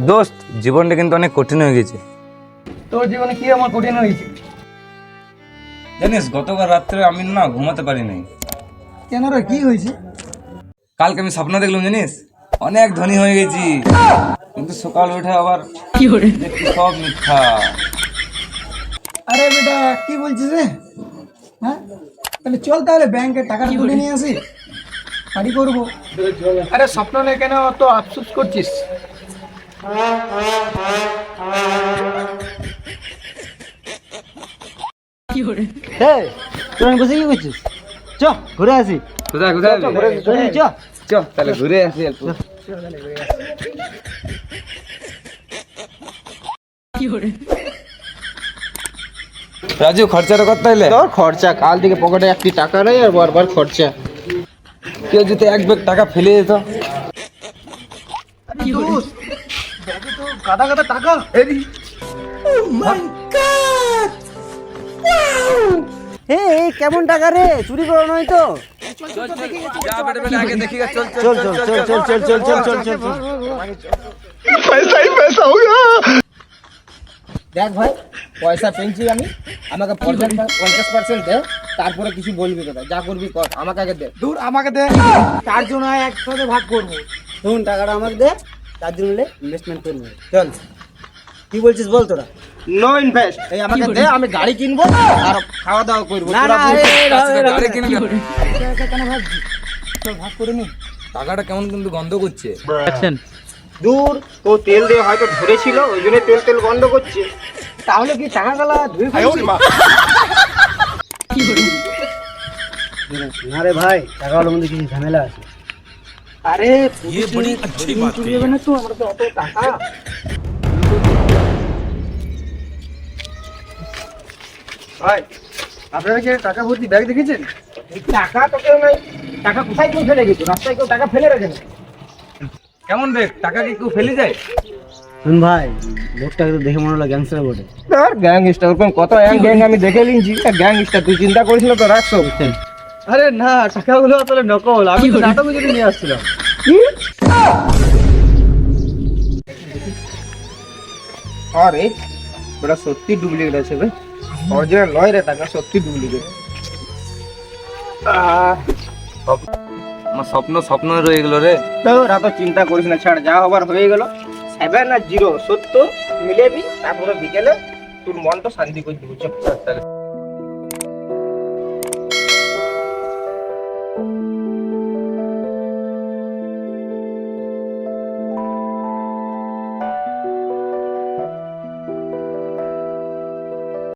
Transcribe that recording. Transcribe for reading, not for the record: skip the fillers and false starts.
দোস্ত, জীবনটা কিন্তু অনেক কঠিন হয়ে গেছে। তোর জীবনে কি আমার কঠিন হয়েছে? জানিস, গতকাল রাত্রে আমি না ঘুমাতে পারি নাই। কেন রে, কি হয়েছে? কালকে আমি স্বপ্ন দেখলাম, জানিস অনেক ধনী হয়ে গেছি, কিন্তু সকাল উঠে আবার দেখছি সব মিথ্যা। আরে বেটা, কি বলছিস রে? হ্যাঁ, তাহলে চল, তাহলে ব্যাংকে টাকা তুলে নিয়ে আসি, পার্টি করবো। আরে স্বপ্ন নেই কেন তো আফসোস করছিস? তোরা বসে কি করছিস? চ ঘুরে আসি। কোথায় কোথায় চ চ তাহলে ঘুরে আসি একটু। রাজু, খরচাটা করতে হইলে তোর খরচা কাল থেকে পকেটে একটি টাকা নেই আর বারবার খরচা। কেউ যদি এক ব্যাগ টাকা ফেলে যেত। ব্যাগে তো গাদা গাদা টাকা। এই কেমন টাকা রে? চুরি করো নয় তো? আগে দেখি চল চল চল চল চল চল চল চল চল চল চল। দেখ ভাই, পয়সা পেয়েছি আমি, আমাকে 50% দে, তারপরে কিছু বলবি কথা, যা করবি কর, আমাকে আগে দে। দূর, আমাকে দে, চারজন হয় একসাথে ভাগ করবো। শুন, টাকাটা আমাকে দে, 4 দিন মিলে ইনভেস্টমেন্ট করবো। চল, কি বলছিস বল তোরা? নো ইনভেস্ট, এই আমাকে দে, আমি গাড়ি কিনবো আর খাওয়া দাওয়া করবো। না না, গাড়ি কিনবি? কেন ভাবছি? চল ভাগ করে নি। টাকাটা কেমন কিন্তু গন্ধ করছে। দূর, তো তেল দিয়ে হয়তো ধরেছিল, ওই জন্য তেল তেল বন্ধ করছে। তাহলে কি টাকা গালা ধুয়ে ফেলছি? না রে ভাই, টাকাগুলোর মধ্যে কিছু ঝামেলা আছে। আরে চুরি হবে না তো, আমরা তো অত টাকা। ভাই, আপনারা কি টাকা ভর্তি ব্যাগ দেখেছেন? টাকা তো কেউ নাই, টাকা কোথায় কেউ ফেলে গেছো? রাস্তায় কেউ টাকা ফেলে রাখে না। কেমন রে, টাকা কি কেউ ফেলে যায়? শুন ভাই, লোকটাকে তো দেখে মনে হলো গ্যাংস্টার বটে। আর গ্যাংস্টার, ওরকম কত গ্যাং আমি দেখে নিয়েছি। গ্যাংস্টার তুই চিন্তা করিস না তো, রাখছো। আরে না, টাকাগুলো আসলে নকল, আমি তো নাটক করে নিয়ে আসছিলাম। কি? আরে বড় সত্যি ডুপ্লিকেট আছে বে, অরিজিনাল নয় রে, টাকা সত্যি ডুপ্লিকেট। আমার স্বপ্ন স্বপ্ন রয়ে গেল রে। তোরা তো চিন্তা করিস না, ছাড়, যা হবার হয়ে গেল। 7 আর 0 70 মিলেবি, তারপরে বিকেলে তোর মনটা শান্তি করে দিবি। চল।